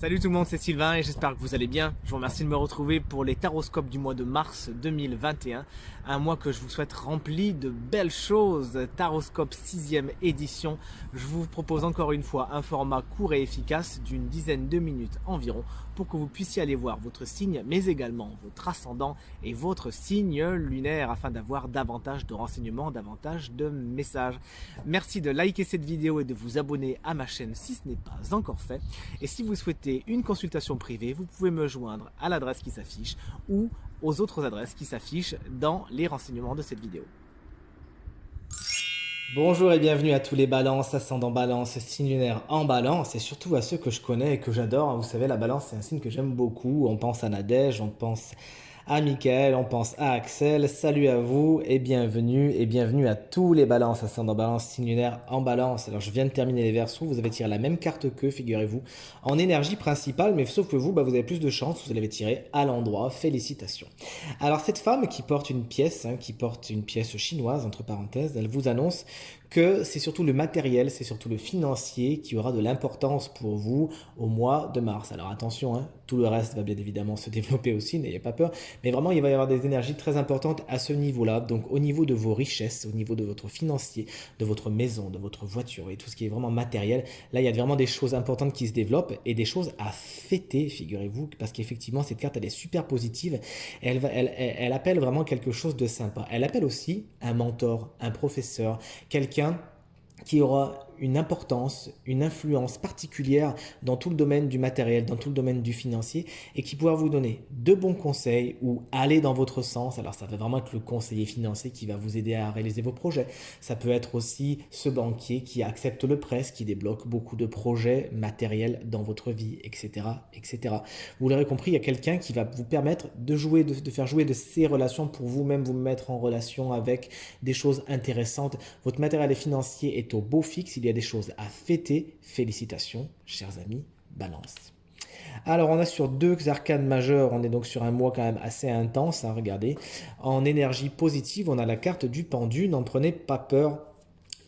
Salut tout le monde, c'est Sylvain et j'espère que vous allez bien. Je vous remercie de me retrouver pour les taroscopes du mois de mars 2021. Un mois que je vous souhaite rempli de belles choses. Taroscope 6e édition. Je vous propose encore une fois un format court et efficace d'une dizaine de minutes environ pour que vous puissiez aller voir votre signe mais également votre ascendant et votre signe lunaire afin d'avoir davantage de renseignements, davantage de messages. Merci de liker cette vidéo et de vous abonner à ma chaîne si ce n'est pas encore fait. Et si vous souhaitez une consultation privée, vous pouvez me joindre à l'adresse qui s'affiche ou aux autres adresses qui s'affichent dans les renseignements de cette vidéo. Bonjour et bienvenue à tous les balances, ascendant balance, signe lunaire en balance et surtout à ceux que je connais et que j'adore. Vous savez, la balance c'est un signe que j'aime beaucoup. On pense à Nadège, on pense à Mickaël, on pense à Axel. Salut à vous et bienvenue à tous les balances, ascendant balance, signe lunaire en balance. Alors je viens de terminer les versos, vous avez tiré la même carte qu'eux, figurez-vous, en énergie principale, mais sauf que vous, vous avez plus de chance, vous l'avez tiré à l'endroit. Félicitations. Alors cette femme qui porte une pièce, chinoise, entre parenthèses, elle vous annonce que c'est surtout le matériel, c'est surtout le financier qui aura de l'importance pour vous au mois de mars. Alors attention, hein, tout le reste va bien évidemment se développer aussi, n'ayez pas peur, mais vraiment il va y avoir des énergies très importantes à ce niveau-là, donc au niveau de vos richesses, au niveau de votre financier, de votre maison, de votre voiture et tout ce qui est vraiment matériel, là il y a vraiment des choses importantes qui se développent et des choses à fêter, figurez-vous, parce qu'effectivement cette carte elle est super positive, et elle appelle vraiment quelque chose de sympa. Elle appelle aussi un mentor, un professeur, quelqu'un qui aura une importance, une influence particulière dans tout le domaine du matériel, dans tout le domaine du financier et qui pourra vous donner de bons conseils ou aller dans votre sens. Alors ça va vraiment être le conseiller financier qui va vous aider à réaliser vos projets. Ça peut être aussi ce banquier qui accepte le prêt, qui débloque beaucoup de projets matériels dans votre vie, etc., etc. Vous l'aurez compris, il y a quelqu'un qui va vous permettre de jouer, de faire jouer de ces relations pour vous-même vous mettre en relation avec des choses intéressantes. Votre matériel financier est au beau fixe, il y a des choses à fêter. Félicitations, chers amis, balance. Alors, on a sur deux arcanes majeures, on est donc sur un mois quand même assez intense, hein, regardez. En énergie positive, on a la carte du pendu, n'en prenez pas peur,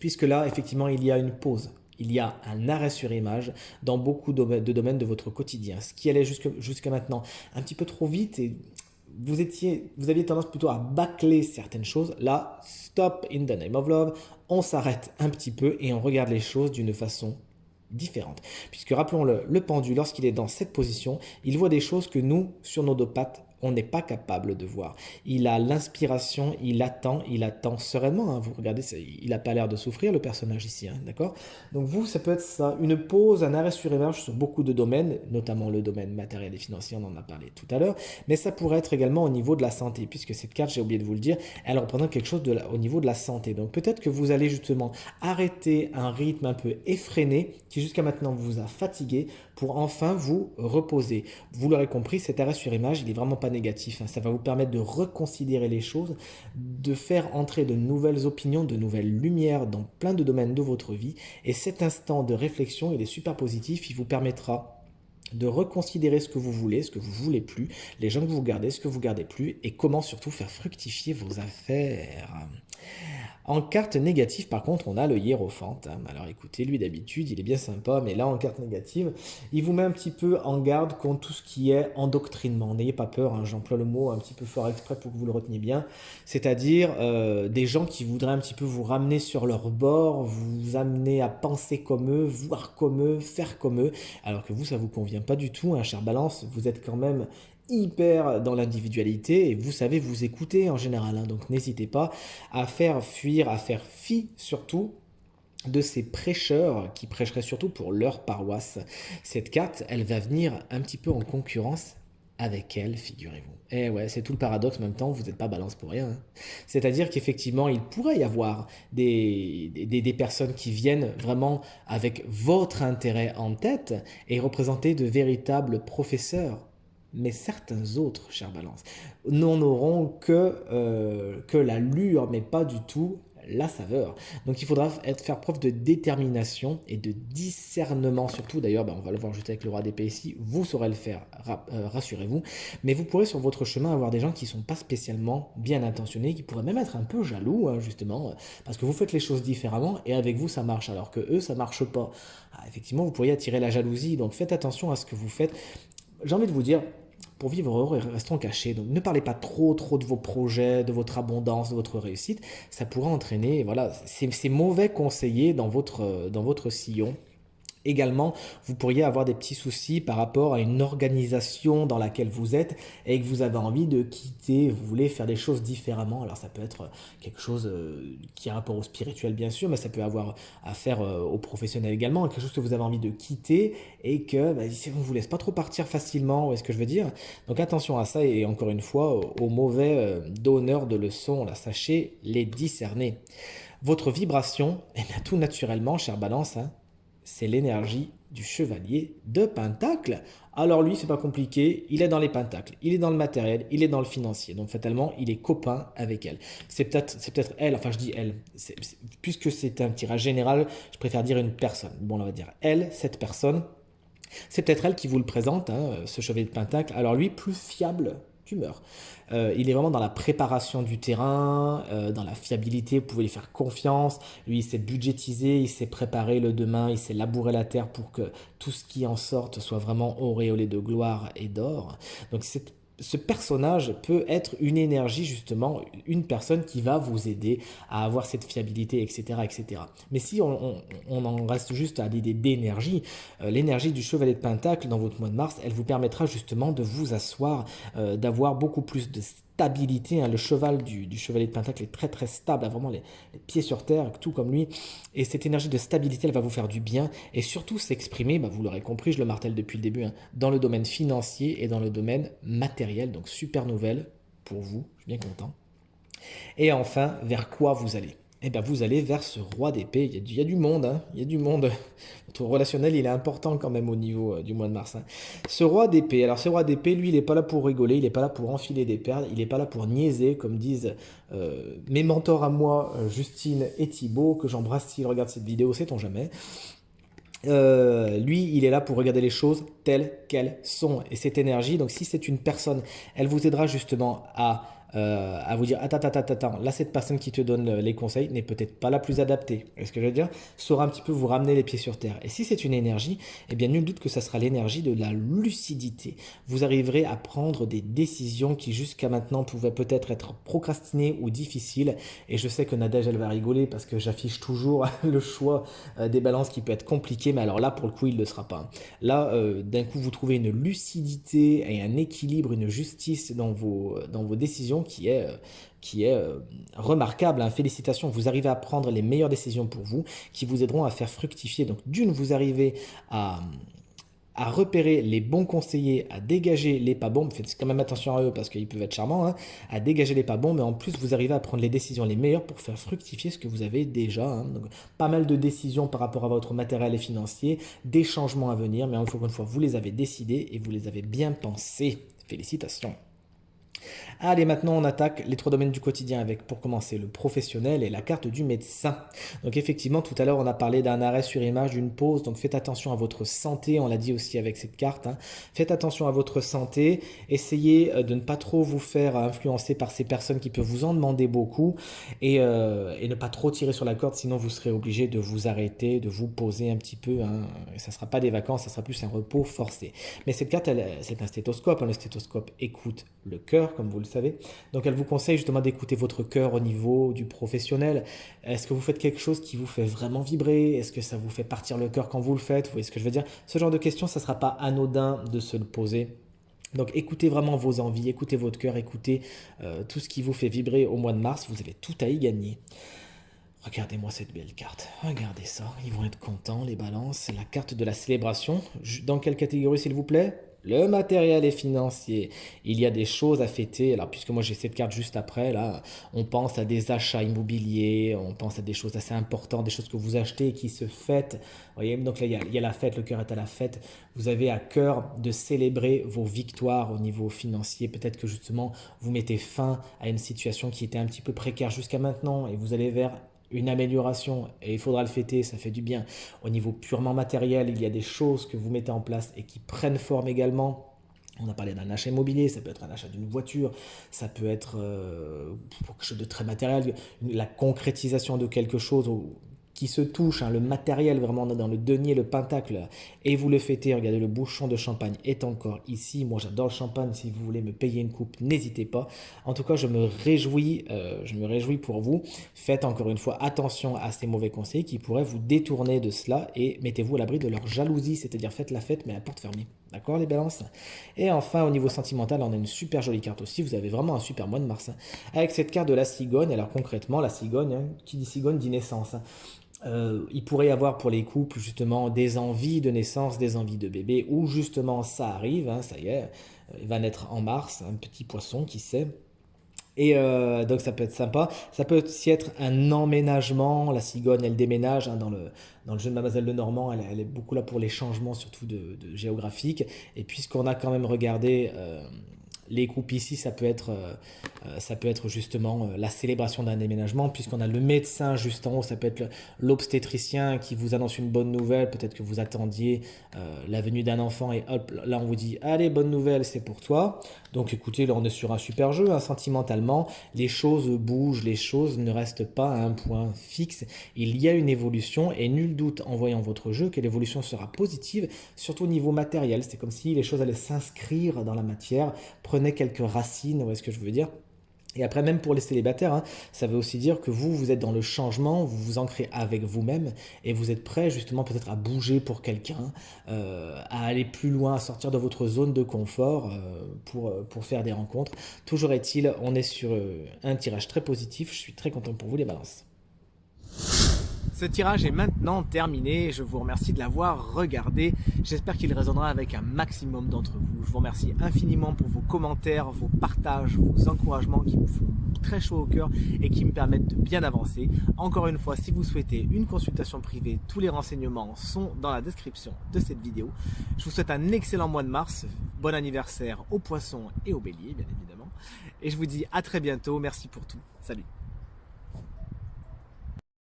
puisque là, effectivement, il y a une pause. Il y a un arrêt sur image dans beaucoup de domaines de votre quotidien. Ce qui allait jusqu'à maintenant un petit peu trop vite et vous aviez tendance plutôt à bâcler certaines choses. Là, stop in the name of love. On s'arrête un petit peu et on regarde les choses d'une façon différente. Puisque rappelons-le, le pendu, lorsqu'il est dans cette position, il voit des choses que nous, sur nos deux pattes, on n'est pas capable de voir. Il a l'inspiration, il attend sereinement. Hein. Vous regardez, il n'a pas l'air de souffrir, le personnage ici, hein, d'accord? Donc vous, ça peut être ça, une pause, un arrêt sur image sur beaucoup de domaines, notamment le domaine matériel et financier, on en a parlé tout à l'heure, mais ça pourrait être également au niveau de la santé, puisque cette carte, j'ai oublié de vous le dire, elle représente quelque chose au niveau de la santé. Donc peut-être que vous allez justement arrêter un rythme un peu effréné qui jusqu'à maintenant vous a fatigué pour enfin vous reposer. Vous l'aurez compris, cet arrêt sur image, il n'est vraiment pas négatif. Hein. Ça va vous permettre de reconsidérer les choses, de faire entrer de nouvelles opinions, de nouvelles lumières dans plein de domaines de votre vie. Et cet instant de réflexion, il est super positif, il vous permettra de reconsidérer ce que vous voulez, ce que vous voulez plus, les gens que vous gardez, ce que vous gardez plus, et comment surtout faire fructifier vos affaires. En carte négative, par contre, on a le hiérophante. Alors écoutez, lui d'habitude, il est bien sympa, mais là, en carte négative, il vous met un petit peu en garde contre tout ce qui est endoctrinement. N'ayez pas peur, hein, j'emploie le mot un petit peu fort exprès pour que vous le reteniez bien. C'est-à-dire des gens qui voudraient un petit peu vous ramener sur leur bord, vous amener à penser comme eux, voir comme eux, faire comme eux, alors que vous, ça ne vous convient pas du tout, hein, cher Balance, vous êtes quand même hyper dans l'individualité et vous savez vous écouter en général, hein, donc n'hésitez pas à faire fuir, à faire fi surtout de ces prêcheurs qui prêcheraient surtout pour leur paroisse. Cette carte, elle va venir un petit peu en concurrence avec elle, figurez-vous. Et ouais, c'est tout le paradoxe, en même temps, vous n'êtes pas balance pour rien. Hein. C'est-à-dire qu'effectivement, il pourrait y avoir des personnes qui viennent vraiment avec votre intérêt en tête et représenter de véritables professeurs. Mais certains autres, chère Balance, n'en auront que l'allure, mais pas du tout la saveur. Donc il faudra faire preuve de détermination et de discernement surtout. D'ailleurs, on va le voir juste avec le roi d'épée ici, vous saurez le faire, rassurez-vous. Mais vous pourrez sur votre chemin avoir des gens qui ne sont pas spécialement bien intentionnés, qui pourraient même être un peu jaloux, hein, justement, parce que vous faites les choses différemment et avec vous ça marche, alors que eux ça marche pas. Effectivement, vous pourriez attirer la jalousie, donc faites attention à ce que vous faites. J'ai envie de vous dire, pour vivre heureux, restons cachés. Donc ne parlez pas trop de vos projets, de votre abondance, de votre réussite. Ça pourrait entraîner, voilà, ces mauvais conseillers dans votre sillon. Également, vous pourriez avoir des petits soucis par rapport à une organisation dans laquelle vous êtes et que vous avez envie de quitter, vous voulez faire des choses différemment. Alors ça peut être quelque chose qui a rapport au spirituel bien sûr, mais ça peut avoir affaire au professionnel également, quelque chose que vous avez envie de quitter et que on ne vous laisse pas trop partir facilement, où est-ce que je veux dire. Donc attention à ça et encore une fois, aux mauvais donneurs de leçons, là, sachez les discerner. Votre vibration, tout naturellement, chère Balance, hein, c'est l'énergie du chevalier de Pentacle. Alors lui, c'est pas compliqué, il est dans les pentacles, il est dans le matériel, il est dans le financier. Donc fatalement, il est copain avec elle. C'est peut-être elle, enfin je dis elle, puisque c'est un tirage général, je préfère dire une personne. Bon, on va dire elle, cette personne, c'est peut-être elle qui vous le présente, hein, ce chevalier de Pentacle. Alors lui, plus fiable qu'humeur. Il est vraiment dans la préparation du terrain, dans la fiabilité, vous pouvez lui faire confiance. Lui, il sait budgétiser, il sait préparer le demain, il sait labourer la terre pour que tout ce qui en sorte soit vraiment auréolé de gloire et d'or. Donc ce personnage peut être une énergie, justement, une personne qui va vous aider à avoir cette fiabilité, etc. etc. Mais si on en reste juste à l'idée d'énergie, l'énergie du chevalier de Pentacle dans votre mois de mars, elle vous permettra justement de vous asseoir, d'avoir beaucoup plus de stabilité. Hein. Le cheval du chevalier de Pentacle est très très stable, a vraiment les pieds sur terre, tout comme lui. Et cette énergie de stabilité, elle va vous faire du bien et surtout s'exprimer, vous l'aurez compris, je le martèle depuis le début, hein, dans le domaine financier et dans le domaine matériel. Donc super nouvelle pour vous, je suis bien content. Et enfin, vers quoi vous allez? Eh bien, vous allez vers ce roi d'épée. Il y a du monde, hein, il y a du monde. Votre relationnel, il est important quand même au niveau du mois de mars. Hein. Ce roi d'épée, alors ce roi d'épée, lui, il n'est pas là pour rigoler, il n'est pas là pour enfiler des perles, il n'est pas là pour niaiser, comme disent mes mentors à moi, Justine et Thibaut, que j'embrasse s'ils regardent cette vidéo, sait-on jamais. Lui, il est là pour regarder les choses telles qu'elles sont. Et cette énergie, donc si c'est une personne, elle vous aidera justement à vous dire attends, là cette personne qui te donne les conseils n'est peut-être pas la plus adaptée. Est-ce que je veux dire? Saura un petit peu vous ramener les pieds sur terre. Et si c'est une énergie, eh bien nul doute que ça sera l'énergie de la lucidité. Vous arriverez à prendre des décisions qui jusqu'à maintenant pouvaient peut-être être procrastinées ou difficiles. Et je sais que Nadège, elle va rigoler parce que j'affiche toujours le choix des balances qui peut être compliqué, mais alors là pour le coup il ne le sera pas. Là d'un coup vous trouvez une lucidité et un équilibre, une justice dans vos décisions qui est remarquable. Hein. Félicitations, vous arrivez à prendre les meilleures décisions pour vous, qui vous aideront à faire fructifier. Donc d'une, vous arrivez à repérer les bons conseillers, à dégager les pas bons, faites quand même attention à eux parce qu'ils peuvent être charmants, hein, à dégager les pas bons, mais en plus vous arrivez à prendre les décisions les meilleures pour faire fructifier ce que vous avez déjà. Hein. Donc, pas mal de décisions par rapport à votre matériel et financier, des changements à venir, mais encore une fois, vous les avez décidés et vous les avez bien pensés. Félicitations. Allez, maintenant on attaque les trois domaines du quotidien avec, pour commencer, le professionnel et la carte du médecin. Donc effectivement, tout à l'heure on a parlé d'un arrêt sur image, d'une pause, donc faites attention à votre santé, on l'a dit aussi avec cette carte. Hein. Faites attention à votre santé, essayez de ne pas trop vous faire influencer par ces personnes qui peuvent vous en demander beaucoup et ne pas trop tirer sur la corde, sinon vous serez obligé de vous arrêter, de vous poser un petit peu. Hein. Ça ne sera pas des vacances, ça sera plus un repos forcé. Mais cette carte, c'est un stéthoscope. Hein. Le stéthoscope écoute le cœur, comme vous le savez. Donc elle vous conseille justement d'écouter votre cœur au niveau du professionnel. Est-ce que vous faites quelque chose qui vous fait vraiment vibrer? Est-ce que ça vous fait partir le cœur quand vous le faites? Vous voyez ce que je veux dire? Ce genre de questions, ça ne sera pas anodin de se le poser. Donc écoutez vraiment vos envies, écoutez votre cœur, écoutez tout ce qui vous fait vibrer au mois de mars. Vous avez tout à y gagner. Regardez-moi cette belle carte. Regardez ça. Ils vont être contents, les balances. C'est la carte de la célébration. Dans quelle catégorie, s'il vous plaît? Le matériel et financier. Il y a des choses à fêter. Alors, puisque moi j'ai cette carte juste après, là, on pense à des achats immobiliers, on pense à des choses assez importantes, des choses que vous achetez et qui se fêtent. Vous voyez, donc là, il y a la fête, le cœur est à la fête. Vous avez à cœur de célébrer vos victoires au niveau financier. Peut-être que justement, vous mettez fin à une situation qui était un petit peu précaire jusqu'à maintenant et vous allez vers une amélioration et il faudra le fêter, ça fait du bien. Au niveau purement matériel, il y a des choses que vous mettez en place et qui prennent forme également. On a parlé d'un achat immobilier, ça peut être un achat d'une voiture, ça peut être quelque chose de très matériel, la concrétisation de quelque chose qui se touche, hein, le matériel vraiment dans le denier, le pentacle, et vous le fêtez. Regardez, le bouchon de champagne est encore ici. Moi, j'adore le champagne. Si vous voulez me payer une coupe, n'hésitez pas. En tout cas, je me réjouis pour vous. Faites encore une fois attention à ces mauvais conseils qui pourraient vous détourner de cela et mettez-vous à l'abri de leur jalousie, c'est-à-dire faites la fête mais à porte fermée. D'accord les balances? Et enfin, au niveau sentimental, on a une super jolie carte aussi. Vous avez vraiment un super mois de mars, hein, avec cette carte de la cigogne. Alors concrètement, la cigogne, hein, qui dit cigogne dit naissance, hein. Il pourrait y avoir pour les couples justement des envies de naissance, des envies de bébé, ou justement ça arrive, hein, ça y est, il va naître en mars, un petit poisson, qui sait. Et donc ça peut être sympa. Ça peut aussi être un emménagement. La cigogne, elle déménage, hein, dans le jeu de Mademoiselle Lenormand. Elle est beaucoup là pour les changements, surtout de géographiques. Et puisqu'on a quand même regardé les coupes ici, ça peut être justement la célébration d'un déménagement, puisqu'on a le médecin juste en haut, ça peut être l'obstétricien qui vous annonce une bonne nouvelle, peut-être que vous attendiez la venue d'un enfant et hop, là on vous dit allez, bonne nouvelle, c'est pour toi. Donc écoutez, là on est sur un super jeu, hein, sentimentalement, les choses bougent, les choses ne restent pas à un point fixe, il y a une évolution et nul doute en voyant votre jeu que l'évolution sera positive, surtout au niveau matériel. C'est comme si les choses allaient s'inscrire dans la matière, prenez quelques racines, vous voyez ce que je veux dire? Et après, même pour les célibataires, hein, ça veut aussi dire que vous êtes dans le changement, vous vous ancrez avec vous-même et vous êtes prêt justement peut-être à bouger pour quelqu'un, à aller plus loin, à sortir de votre zone de confort pour faire des rencontres. Toujours est-il, on est sur un tirage très positif, je suis très content pour vous les balances. Ce tirage est maintenant terminé, je vous remercie de l'avoir regardé, j'espère qu'il résonnera avec un maximum d'entre vous. Je vous remercie infiniment pour vos commentaires, vos partages, vos encouragements qui me font très chaud au cœur et qui me permettent de bien avancer. Encore une fois, si vous souhaitez une consultation privée, tous les renseignements sont dans la description de cette vidéo. Je vous souhaite un excellent mois de mars, bon anniversaire aux poissons et aux béliers bien évidemment, et je vous dis à très bientôt, merci pour tout, salut.